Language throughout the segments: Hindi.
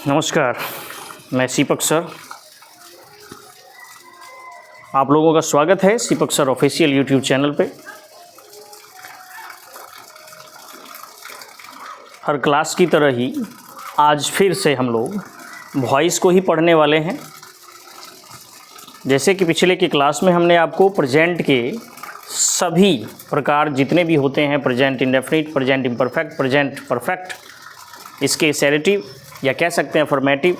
नमस्कार, मैं सीपक सर। आप लोगों का स्वागत है सीपक सर ऑफिशियल यूट्यूब चैनल पे। हर क्लास की तरह ही आज फिर से हम लोग वॉइस को ही पढ़ने वाले हैं। जैसे कि पिछले की क्लास में हमने आपको प्रेजेंट के सभी प्रकार जितने भी होते हैं, present indefinite, present imperfect, present perfect, इसके एसेरेटिव या कह सकते हैं फॉर्मेटिव,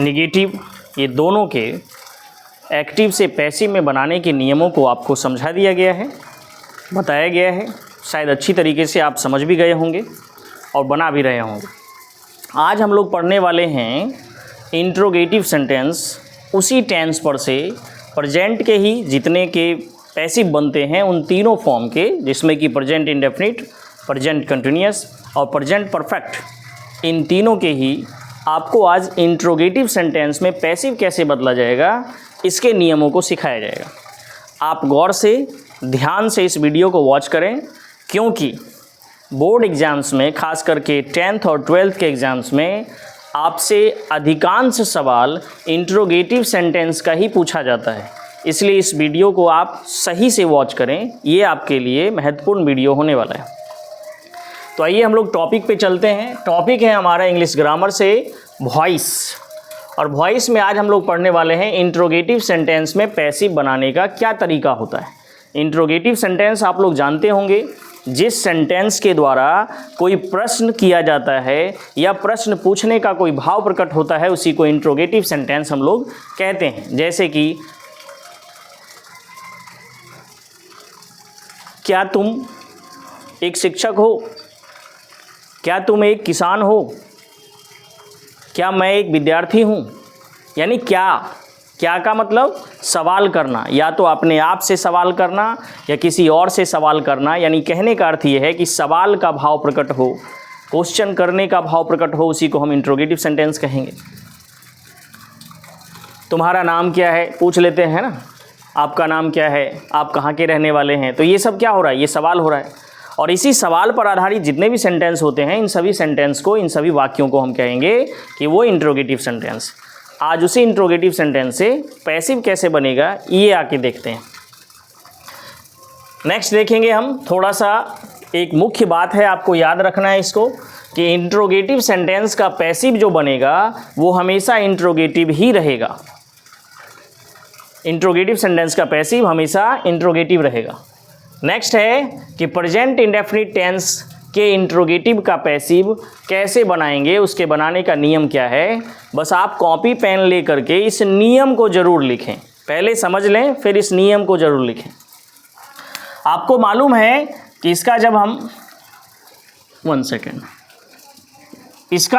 निगेटिव, ये दोनों के एक्टिव से पैसिव में बनाने के नियमों को आपको समझा दिया गया है, बताया गया है। शायद अच्छी तरीके से आप समझ भी गए होंगे और बना भी रहे होंगे। आज हम लोग पढ़ने वाले हैं इंट्रोगेटिव सेंटेंस, उसी टेंस पर से प्रेजेंट के ही जितने के पैसिव बनते हैं उन तीनों फॉर्म के, जिसमें कि प्रेजेंट इंडेफिनिट, प्रेजेंट कंटिन्यूअस और प्रेजेंट परफेक्ट, इन तीनों के ही आपको आज इंट्रोगेटिव सेंटेंस में पैसिव कैसे बदला जाएगा इसके नियमों को सिखाया जाएगा। आप गौर से ध्यान से इस वीडियो को वॉच करें, क्योंकि बोर्ड एग्ज़ाम्स में, खास करके 10th और 12th के एग्ज़ाम्स में आपसे अधिकांश सवाल इंट्रोगेटिव सेंटेंस का ही पूछा जाता है। इसलिए इस वीडियो को आप सही से वॉच करें, ये आपके लिए महत्वपूर्ण वीडियो होने वाला है। तो आइए हम लोग टॉपिक पे चलते हैं। टॉपिक है हमारा इंग्लिश ग्रामर से वॉइस, और वॉइस में आज हम लोग पढ़ने वाले हैं इंट्रोगेटिव सेंटेंस में पैसिव बनाने का क्या तरीका होता है। इंट्रोगेटिव सेंटेंस आप लोग जानते होंगे, जिस सेंटेंस के द्वारा कोई प्रश्न किया जाता है या प्रश्न पूछने का कोई भाव प्रकट होता है, उसी को इंट्रोगेटिव सेंटेंस हम लोग कहते हैं। जैसे कि क्या तुम एक शिक्षक हो? क्या तुम एक किसान हो? क्या मैं एक विद्यार्थी हूँ? यानी क्या का मतलब सवाल करना, या तो अपने आप से सवाल करना या किसी और से सवाल करना। यानी कहने का अर्थ ये है कि सवाल का भाव प्रकट हो, क्वेश्चन करने का भाव प्रकट हो, उसी को हम इंट्रोगेटिव सेंटेंस कहेंगे। तुम्हारा नाम क्या है पूछ लेते हैं ना, आपका नाम क्या है, आप कहाँ के रहने वाले हैं, तो ये सब क्या हो रहा है, ये सवाल हो रहा है। और इसी सवाल पर आधारित जितने भी सेंटेंस होते हैं, इन सभी सेंटेंस को, इन सभी वाक्यों को हम कहेंगे कि वो इंट्रोगेटिव सेंटेंस। आज उसी इंट्रोगेटिव सेंटेंस से पैसिव कैसे बनेगा ये आके देखते हैं। नेक्स्ट देखेंगे हम थोड़ा सा, एक मुख्य बात है आपको याद रखना है इसको, कि इंट्रोगेटिव सेंटेंस का पैसिव जो बनेगा वो हमेशा इंट्रोगेटिव ही रहेगा। इंट्रोगेटिव सेंटेंस का पैसिव हमेशा इंट्रोगेटिव रहेगा। नेक्स्ट है कि प्रेजेंट इंडेफिनिट टेंस के इंट्रोगेटिव का पैसिव कैसे बनाएंगे, उसके बनाने का नियम क्या है। बस आप कॉपी पेन ले करके इस नियम को ज़रूर लिखें, पहले समझ लें फिर इस नियम को ज़रूर लिखें। आपको मालूम है कि इसका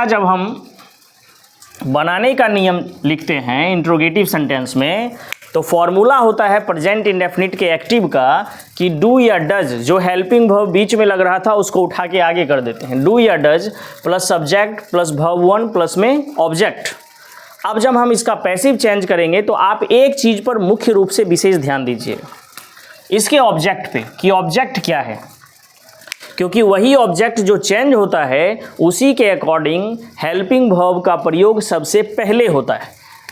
जब हम बनाने का नियम लिखते हैं इंट्रोगेटिव सेंटेंस में, तो फॉर्मूला होता है प्रेजेंट इंडेफिनिट के एक्टिव का कि डू या डज, जो हेल्पिंग वर्ब बीच में लग रहा था उसको उठा के आगे कर देते हैं। डू या does plus subject plus verb 1 plus में ऑब्जेक्ट। अब जब हम इसका पैसिव चेंज करेंगे तो आप एक चीज़ पर मुख्य रूप से विशेष ध्यान दीजिए, इसके ऑब्जेक्ट पे, कि ऑब्जेक्ट क्या है, क्योंकि वही ऑब्जेक्ट जो चेंज होता है उसी के अकॉर्डिंग हेल्पिंग वर्ब का प्रयोग सबसे पहले होता है।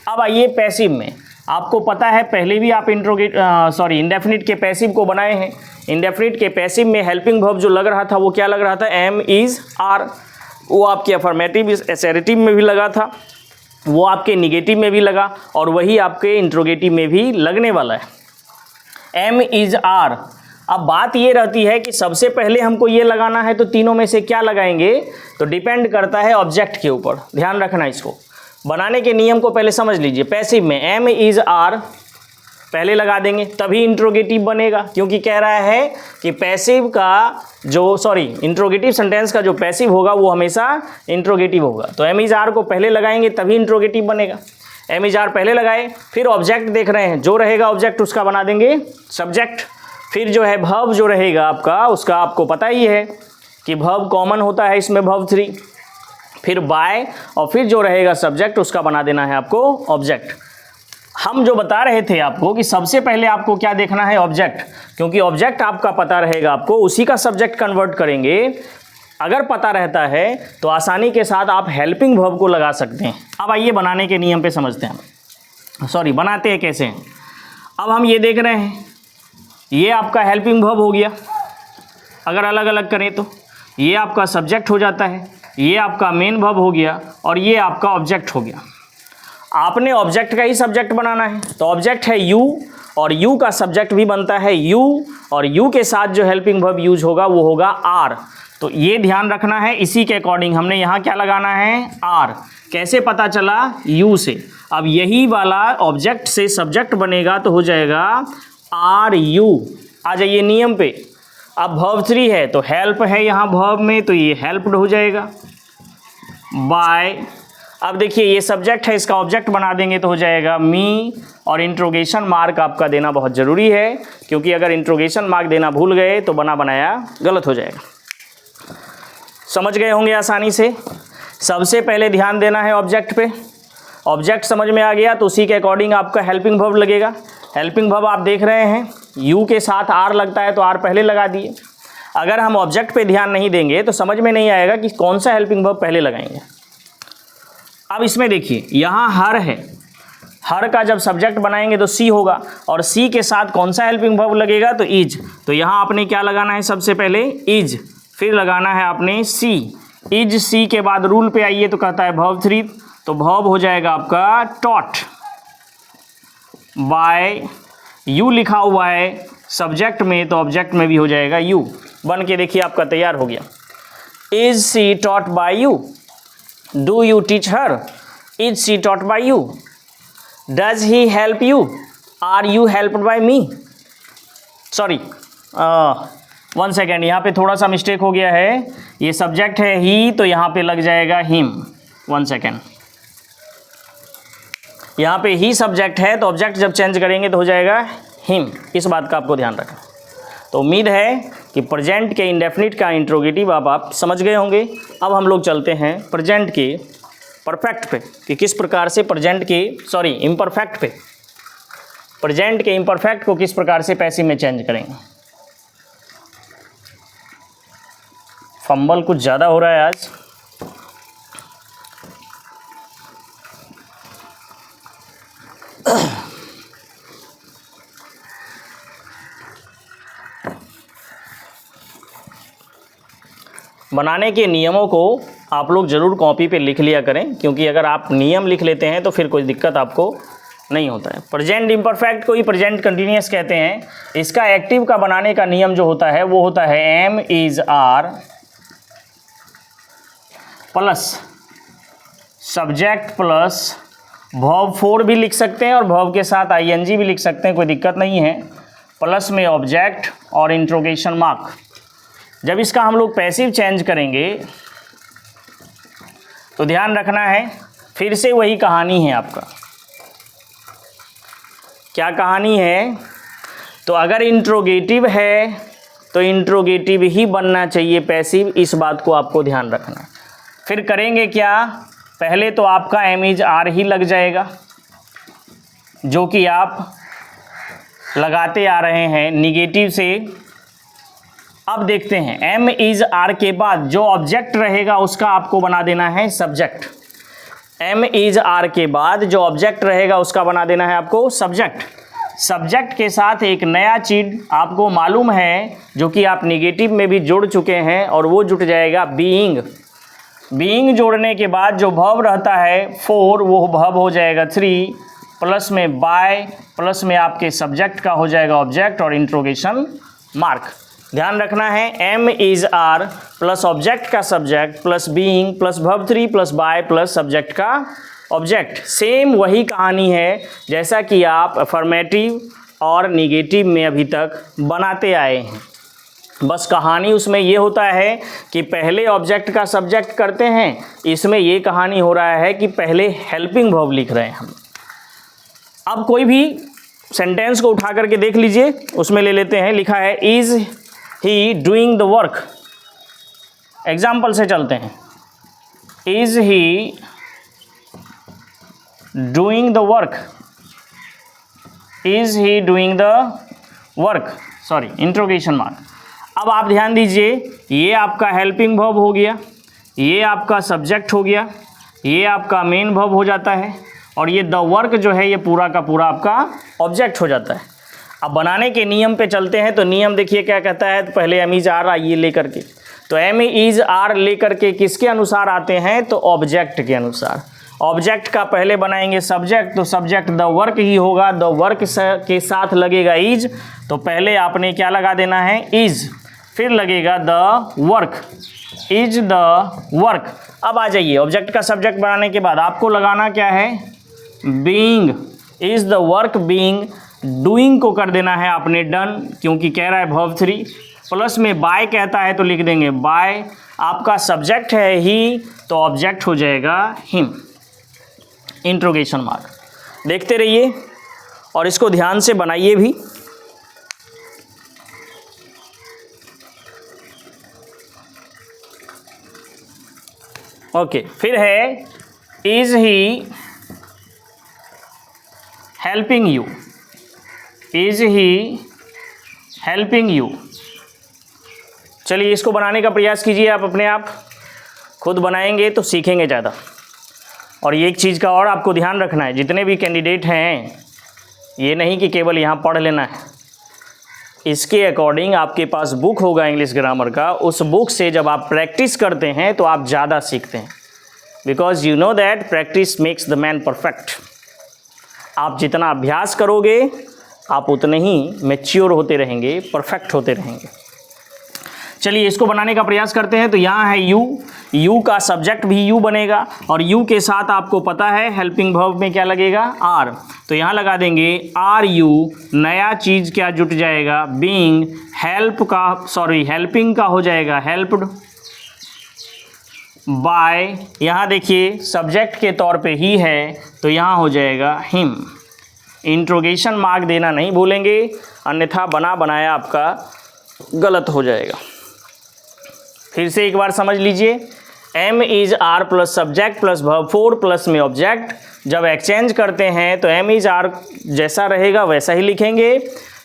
अब आइए पैसिव में, आपको पता है पहले भी आप इंडेफिनिट के पैसिव को बनाए हैं। इंडेफिनिट के पैसिव में हेल्पिंग वर्ब जो लग रहा था वो क्या लग रहा था, एम, इज़, आर। वो आपके अफर्मेटिव एसेरेटिव में भी लगा था, वो आपके निगेटिव में भी लगा, और वही आपके इंट्रोगेटिव में भी लगने वाला है, एम, इज़, आर। अब बात ये रहती है कि सबसे पहले हमको ये लगाना है, तो तीनों में से क्या लगाएंगे, तो डिपेंड करता है ऑब्जेक्ट के ऊपर। ध्यान रखना, इसको बनाने के नियम को पहले समझ लीजिए। पैसिव में एम, इज़, आर पहले लगा देंगे तभी इंट्रोगेटिव बनेगा, क्योंकि कह रहा है कि पैसिव का जो इंट्रोगेटिव सेंटेंस का जो पैसिव होगा वो हमेशा इंट्रोगेटिव होगा। तो एम, इज़, आर को पहले लगाएंगे तभी इंट्रोगेटिव बनेगा। एम, इज़, आर पहले लगाए, फिर ऑब्जेक्ट देख रहे हैं, जो रहेगा ऑब्जेक्ट उसका बना देंगे सब्जेक्ट। फिर जो है वर्ब जो रहेगा आपका, उसका आपको पता ही है कि वर्ब कॉमन होता है इसमें, वर्ब 3, फिर बाय, और फिर जो रहेगा सब्जेक्ट उसका बना देना है आपको ऑब्जेक्ट। हम जो बता रहे थे आपको कि सबसे पहले आपको क्या देखना है, ऑब्जेक्ट, क्योंकि ऑब्जेक्ट आपका पता रहेगा आपको, उसी का सब्जेक्ट कन्वर्ट करेंगे अगर पता रहता है तो आसानी के साथ आप हेल्पिंग वर्ब को लगा सकते हैं। अब आइए बनाने के नियम पे समझते हैं, सॉरी बनाते हैं कैसे हैं। अब हम ये देख रहे हैं, ये आपका हेल्पिंग वर्ब हो गया, अगर अलग अलग करें तो ये आपका सब्जेक्ट हो जाता है, ये आपका मेन वर्ब हो गया और ये आपका ऑब्जेक्ट हो गया। आपने ऑब्जेक्ट का ही सब्जेक्ट बनाना है, तो ऑब्जेक्ट है यू और यू का सब्जेक्ट भी बनता है यू, और यू के साथ जो हेल्पिंग वर्ब यूज होगा वो होगा आर। तो ये ध्यान रखना है, इसी के अकॉर्डिंग हमने यहाँ क्या लगाना है, आर। कैसे पता चला, यू से। अब यही वाला ऑब्जेक्ट से सब्जेक्ट बनेगा तो हो जाएगा आर यू। आ जाइए नियम पे। अब वर्ब 3 है तो हेल्प है यहाँ वर्ब में, तो ये हेल्प्ड हो जाएगा बाय। अब देखिए ये सब्जेक्ट है, इसका ऑब्जेक्ट बना देंगे तो हो जाएगा मी, और इंट्रोगेशन मार्क आपका देना बहुत ज़रूरी है, क्योंकि अगर इंट्रोगेशन मार्क देना भूल गए तो बना बनाया गलत हो जाएगा। समझ गए होंगे आसानी से। सबसे पहले ध्यान देना है ऑब्जेक्ट पे। ऑब्जेक्ट समझ में आ गया तो उसी के अकॉर्डिंग आपका हेल्पिंग वर्ब लगेगा। हेल्पिंग वर्ब आप देख रहे हैं, यू के साथ आर लगता है तो आर पहले लगा दिए। अगर हम ऑब्जेक्ट पे ध्यान नहीं देंगे तो समझ में नहीं आएगा कि कौन सा हेल्पिंग वर्ब पहले लगाएंगे। अब इसमें देखिए यहाँ हर है, हर का जब सब्जेक्ट बनाएंगे तो सी होगा, और सी के साथ कौन सा हेल्पिंग वर्ब लगेगा, तो इज। तो यहाँ आपने क्या लगाना है, सबसे पहले इज, फिर लगाना है आपने सी। इज सी के बाद रूल पे आइए तो कहता है वर्ब 3, तो वर्ब हो जाएगा आपका टॉट बाय। यू लिखा हुआ है सब्जेक्ट में तो ऑब्जेक्ट में भी हो जाएगा यू। बन के देखिए आपका तैयार हो गया। Is she taught by you, do you teach her, is she taught by you, does he help you, are you helped by me. Sorry 1 second, यहाँ पे थोड़ा सा मिस्टेक हो गया है। ये सब्जेक्ट है ही तो यहाँ पे लग जाएगा हिम। 1 सेकेंड, यहाँ पे ही सब्जेक्ट है तो ऑब्जेक्ट जब चेंज करेंगे तो हो जाएगा हिम। इस बात का आपको ध्यान रखना। तो उम्मीद है कि प्रेजेंट के इंडेफिनिट का इंट्रोगेटिव आप समझ गए होंगे। अब हम लोग चलते हैं प्रेजेंट के परफेक्ट पे, कि किस प्रकार से प्रेजेंट के इम्परफेक्ट पे, प्रेजेंट के इम्परफेक्ट को किस प्रकार से पैसिव में चेंज करेंगे। फंबल कुछ ज़्यादा हो रहा है आज। बनाने के नियमों को आप लोग ज़रूर कॉपी पे लिख लिया करें, क्योंकि अगर आप नियम लिख लेते हैं तो फिर कोई दिक्कत आपको नहीं होता है। प्रेजेंट इम्परफेक्ट को ही प्रेजेंट कंटिन्यूअस कहते हैं। इसका एक्टिव का बनाने का नियम जो होता है वो होता है M is are plus subject plus verb 4 भी लिख सकते हैं और वर्ब के साथ आईएनजी भी लिख सकते हैं, कोई दिक्कत नहीं है, प्लस में ऑब्जेक्ट और इंट्रोगेशन मार्क। जब इसका हम लोग पैसिव चेंज करेंगे तो ध्यान रखना है, फिर से वही कहानी है आपका। क्या कहानी है, तो अगर इंट्रोगेटिव है तो इंट्रोगेटिव ही बनना चाहिए पैसिव, इस बात को आपको ध्यान रखना। फिर करेंगे क्या, पहले तो आपका एम इज आर ही लग जाएगा, जो कि आप लगाते आ रहे हैं निगेटिव से। अब देखते हैं, एम इज आर के बाद जो ऑब्जेक्ट रहेगा उसका आपको बना देना है सब्जेक्ट। एम इज आर के बाद जो ऑब्जेक्ट रहेगा उसका बना देना है आपको सब्जेक्ट। सब्जेक्ट के साथ एक नया चीज आपको मालूम है जो कि आप निगेटिव में भी जोड़ चुके हैं, और वो जुट जाएगा बीइंग। बीइंग जोड़ने के बाद जो वर्ब रहता है 4, वो वर्ब हो जाएगा 3, प्लस में बाय, प्लस में आपके सब्जेक्ट का हो जाएगा ऑब्जेक्ट और इंट्रोगेशन मार्क। ध्यान रखना है, M is are plus object का subject plus being plus verb 3 plus by plus subject का ऑब्जेक्ट। सेम वही कहानी है जैसा कि आप अफर्मेटिव और निगेटिव में अभी तक बनाते आए हैं। बस कहानी उसमें ये होता है कि पहले ऑब्जेक्ट का सब्जेक्ट करते हैं, इसमें ये कहानी हो रहा है कि पहले हेल्पिंग वर्ब लिख रहे हैं हम। अब कोई भी सेंटेंस को उठा करके देख लीजिए, उसमें ले लेते हैं, लिखा है is he doing the work. Example से चलते हैं, is he doing the work, is he doing the work, sorry interrogation mark. अब आप ध्यान दीजिए, ये आपका हेल्पिंग वर्ब हो गया, ये आपका सब्जेक्ट हो गया, ये आपका मेन वर्ब हो जाता है, और ये द वर्क जो है ये पूरा का पूरा आपका ऑब्जेक्ट हो जाता है। अब बनाने के नियम पे चलते हैं। तो नियम देखिए क्या कहता है। तो पहले एम इज आर आइए लेकर के, तो एम इज आर लेकर के किसके अनुसार आते हैं, तो ऑब्जेक्ट के अनुसार। ऑब्जेक्ट का पहले बनाएंगे सब्जेक्ट, तो सब्जेक्ट द वर्क ही होगा, द वर्क के साथ लगेगा इज, तो पहले आपने क्या लगा देना है, इज, फिर लगेगा the work, is the work. अब आ जाइए, ऑब्जेक्ट का सब्जेक्ट बनाने के बाद आपको लगाना क्या है, being, is the work being, doing को कर देना है आपने डन, क्योंकि कह रहा है वर्ब 3, प्लस में बाय कहता है तो लिख देंगे बाय, आपका सब्जेक्ट है ही तो ऑब्जेक्ट हो जाएगा हिम, इंट्रोगेशन मार्क। देखते रहिए और इसको ध्यान से बनाइए भी। ओके, फिर है is he helping you, is he helping you. चलिए इसको बनाने का प्रयास कीजिए आप अपने आप, खुद बनाएंगे तो सीखेंगे ज़्यादा। और ये एक चीज़ का और आपको ध्यान रखना है, जितने भी कैंडिडेट हैं, ये नहीं कि केवल यहाँ पढ़ लेना है, इसके अकॉर्डिंग आपके पास बुक होगा इंग्लिश ग्रामर का, उस बुक से जब आप प्रैक्टिस करते हैं तो आप ज़्यादा सीखते हैं, because you know that practice makes the man perfect. आप जितना अभ्यास करोगे आप उतने ही मैच्योर होते रहेंगे, परफेक्ट होते रहेंगे। चलिए इसको बनाने का प्रयास करते हैं। तो यहाँ है यू, यू का सब्जेक्ट भी यू बनेगा, और यू के साथ आपको पता है हेल्पिंग वर्ब में क्या लगेगा, आर, तो यहाँ लगा देंगे आर यू, नया चीज़ क्या जुट जाएगा, बीइंग, हेल्प का, सॉरी हेल्पिंग का हो जाएगा हेल्प्ड, बाय, यहाँ देखिए सब्जेक्ट के तौर पे ही है तो यहाँ हो जाएगा हिम। इंट्रोगेशन मार्क देना नहीं भूलेंगे, अन्यथा बना बनाया आपका गलत हो जाएगा। फिर से एक बार समझ लीजिए, am is are plus subject plus verb 4 plus में ऑब्जेक्ट, जब एक्सचेंज करते हैं तो एम इज आर जैसा रहेगा वैसा ही लिखेंगे,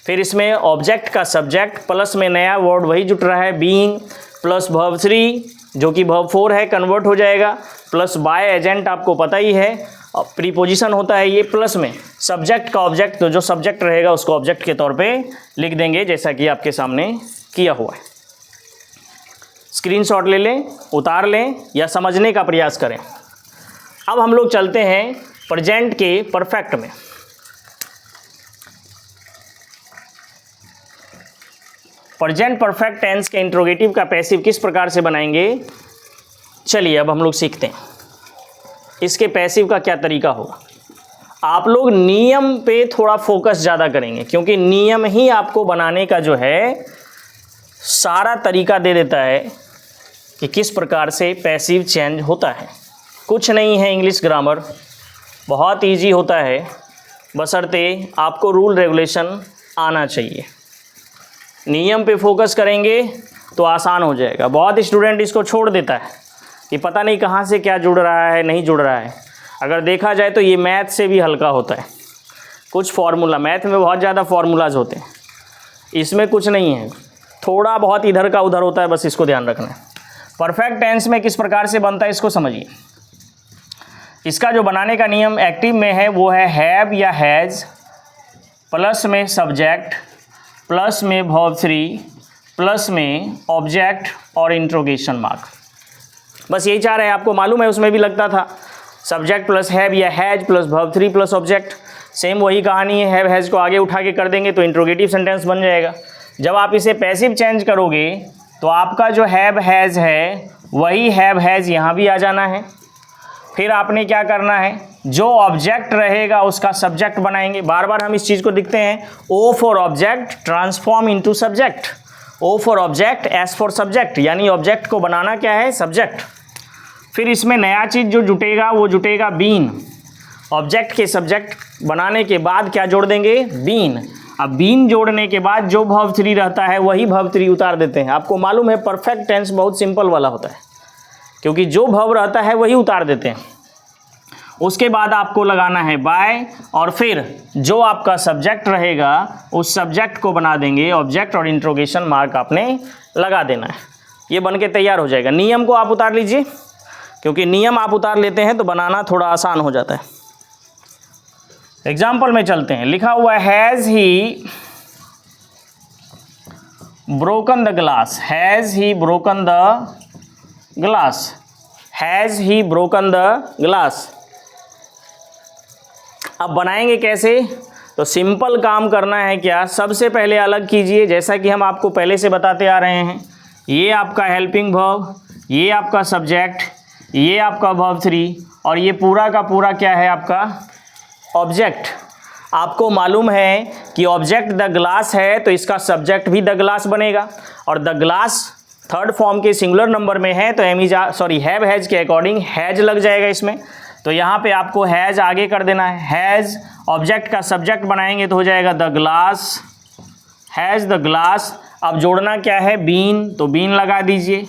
फिर इसमें ऑब्जेक्ट का सब्जेक्ट प्लस में नया वर्ड वही जुट रहा है बीइंग, प्लस वर्ब 3 जो कि वर्ब 4 है कन्वर्ट हो जाएगा, प्लस बाय एजेंट आपको पता ही है, प्रीपोजिशन होता है ये, प्लस में सब्जेक्ट का ऑब्जेक्ट, तो जो सब्जेक्ट रहेगा उसको ऑब्जेक्ट के तौर पे लिख देंगे, जैसा कि आपके सामने किया हुआ है। स्क्रीनशॉट ले लें, उतार लें या समझने का प्रयास करें। अब हम लोग चलते हैं प्रेजेंट के परफेक्ट में। प्रेजेंट परफेक्ट टेंस के इंट्रोगेटिव का पैसिव किस प्रकार से बनाएंगे, चलिए अब हम लोग सीखते हैं। इसके पैसिव का क्या तरीका होगा। आप लोग नियम पे थोड़ा फोकस ज़्यादा करेंगे, क्योंकि नियम ही आपको बनाने का जो है सारा तरीका दे देता है कि किस प्रकार से पैसिव चेंज होता है। कुछ नहीं है इंग्लिश ग्रामर, बहुत इजी होता है, बशर्ते आपको रूल रेगुलेशन आना चाहिए। नियम पे फोकस करेंगे तो आसान हो जाएगा। बहुत स्टूडेंट इसको छोड़ देता है कि पता नहीं कहाँ से क्या जुड़ रहा है, नहीं जुड़ रहा है। अगर देखा जाए तो ये मैथ से भी हल्का होता है। कुछ फार्मूला, मैथ में बहुत ज़्यादा फार्मूलाज होते हैं, इसमें कुछ नहीं है, थोड़ा बहुत इधर का उधर होता है, बस इसको ध्यान रखना है। परफेक्ट टेंस में किस प्रकार से बनता है इसको समझिए। इसका जो बनाने का नियम एक्टिव में है वो है हैव या हैज़, प्लस में सब्जेक्ट, प्लस में वर्ब 3, प्लस में ऑब्जेक्ट और इंट्रोगेशन मार्क। बस यही चाह रहे हैं, आपको मालूम है उसमें भी लगता था सब्जेक्ट प्लस हैव या has plus verb 3 plus object, same वही कहानी है। हैव हैज़ को आगे उठा के कर देंगे तो इंट्रोगेटिव सेंटेंस बन जाएगा। जब आप इसे पैसिव चेंज करोगे तो आपका जो हैव हैज़ है वही हैव हैज़ यहाँ भी आ जाना है। फिर आपने क्या करना है, जो ऑब्जेक्ट रहेगा उसका सब्जेक्ट बनाएंगे। बार बार हम इस चीज़ को दिखते हैं, O for object transform into subject, O for object S for subject, यानी ऑब्जेक्ट को बनाना क्या है, सब्जेक्ट। फिर इसमें नया चीज़ जो जुटेगा वो जुटेगा बीन। ऑब्जेक्ट के सब्जेक्ट बनाने के बाद क्या जोड़ देंगे, बीन। अब बीन जोड़ने के बाद जो वर्ब 3 रहता है वही वर्ब 3 उतार देते हैं। आपको मालूम है परफेक्ट टेंस बहुत सिंपल वाला होता है, क्योंकि जो वर्ब रहता है वही उतार देते हैं। उसके बाद आपको लगाना है बाय, और फिर जो आपका सब्जेक्ट रहेगा उस सब्जेक्ट को बना देंगे ऑब्जेक्ट, और इंट्रोगेशन मार्क आपने लगा देना है। ये बन के तैयार हो जाएगा। नियम को आप उतार लीजिए, क्योंकि नियम आप उतार लेते हैं तो बनाना थोड़ा आसान हो जाता है। एग्जाम्पल में चलते हैं। लिखा हुआ है has he broken the glass, has he broken the glass, has he broken the glass. अब बनाएंगे कैसे? तो सिंपल काम करना है क्या, सबसे पहले अलग कीजिए, जैसा कि हम आपको पहले से बताते आ रहे हैं। ये आपका हेल्पिंग वर्ब, ये आपका सब्जेक्ट, ये आपका वर्ब 3, और ये पूरा का पूरा क्या है आपका ऑब्जेक्ट। आपको मालूम है कि ऑब्जेक्ट द ग्लास है तो इसका सब्जेक्ट भी द ग्लास बनेगा, और द ग्लास थर्ड फॉर्म के सिंगुलर नंबर में है तो हैव हैज़ के अकॉर्डिंग हैज़ लग जाएगा इसमें। तो यहाँ पे आपको हैज़ आगे कर देना है। हैज़ ऑब्जेक्ट का सब्जेक्ट बनाएंगे तो हो जाएगा the glass, has the glass. अब जोड़ना क्या है, बीन, तो बीन लगा दीजिए।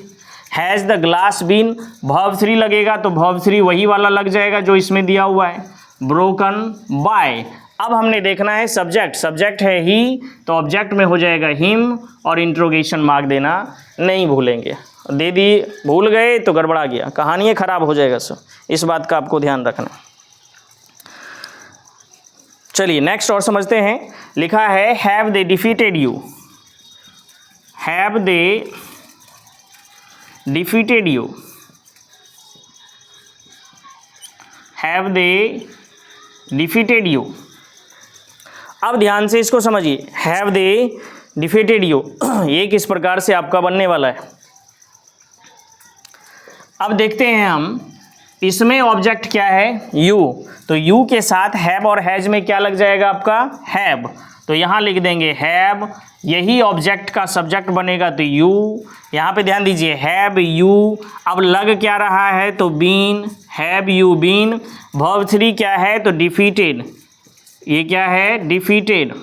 Has the glass been, verb 3 लगेगा तो वर्ब 3 वही वाला लग जाएगा जो इसमें दिया हुआ है, ब्रोकन बाय। अब हमने देखना है सब्जेक्ट, सब्जेक्ट है ही तो ऑब्जेक्ट में हो जाएगा हिम, और इंट्रोगेशन मार्क देना नहीं भूलेंगे। दे दी, भूल गए तो गड़बड़ा गया, कहानी ख़राब हो जाएगा। सो इस बात का आपको ध्यान रखना। चलिए नेक्स्ट और समझते हैं। लिखा है have they defeated you, have they defeated you, have they defeated you. अब ध्यान से इसको समझिए, हैव दे डिफीटेड यू ये किस प्रकार से आपका बनने वाला है। अब देखते हैं हम, इसमें ऑब्जेक्ट क्या है, यू, तो यू के साथ हैव और हैज में क्या लग जाएगा आपका हैव, तो यहाँ लिख देंगे हैव, यही ऑब्जेक्ट का सब्जेक्ट बनेगा तो यू। यहाँ पे ध्यान दीजिए हैव यू, अब लग क्या रहा है तो been, have you been. Verb 3 क्या है तो डिफीटेड, ये क्या है डिफीटेड।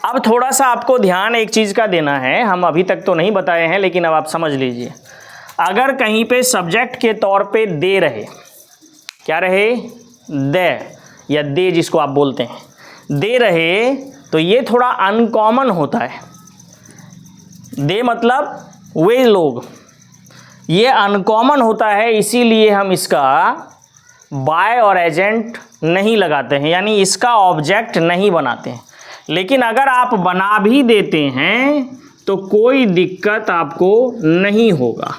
अब थोड़ा सा आपको ध्यान एक चीज़ का देना है, हम अभी तक तो नहीं बताए हैं लेकिन अब आप समझ लीजिए। अगर कहीं पे सब्जेक्ट के तौर पे दे रहे, क्या रहे, दे या दे जिसको आप बोलते हैं, दे रहे, तो ये थोड़ा अनकॉमन होता है। दे मतलब वे लोग, ये अनकॉमन होता है, इसीलिए हम इसका बाय और एजेंट नहीं लगाते हैं, यानी इसका ऑब्जेक्ट नहीं बनाते हैं। लेकिन अगर आप बना भी देते हैं तो कोई दिक्कत आपको नहीं होगा।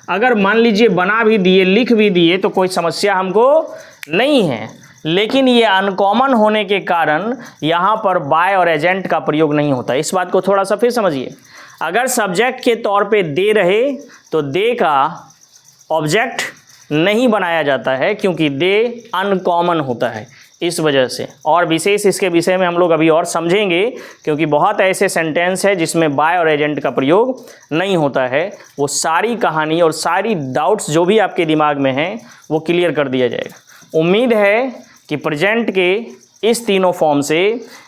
अगर मान लीजिए बना भी दिए, लिख भी दिए, तो कोई समस्या हमको नहीं है। लेकिन ये अनकॉमन होने के कारण यहाँ पर बाय और एजेंट का प्रयोग नहीं होता। इस बात को थोड़ा सा फिर समझिए। अगर सब्जेक्ट के तौर पे दे रहे तो दे का ऑब्जेक्ट नहीं बनाया जाता है, क्योंकि दे अनकॉमन होता है इस वजह से। और विशेष इसके विषय में हम लोग अभी और समझेंगे, क्योंकि बहुत ऐसे सेंटेंस है जिसमें बाय और एजेंट का प्रयोग नहीं होता है। वो सारी कहानी और सारी डाउट्स जो भी आपके दिमाग में हैं वो क्लियर कर दिया जाएगा। उम्मीद है कि प्रेजेंट के इस तीनों फॉर्म से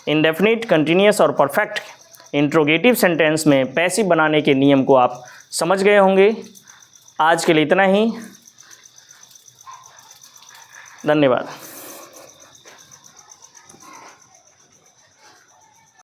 इंडेफिनिट, कंटिन्यूअस और परफेक्ट इंट्रोगेटिव सेंटेंस में पैसिव बनाने के नियम को आप समझ गए होंगे। आज के लिए इतना ही, धन्यवाद।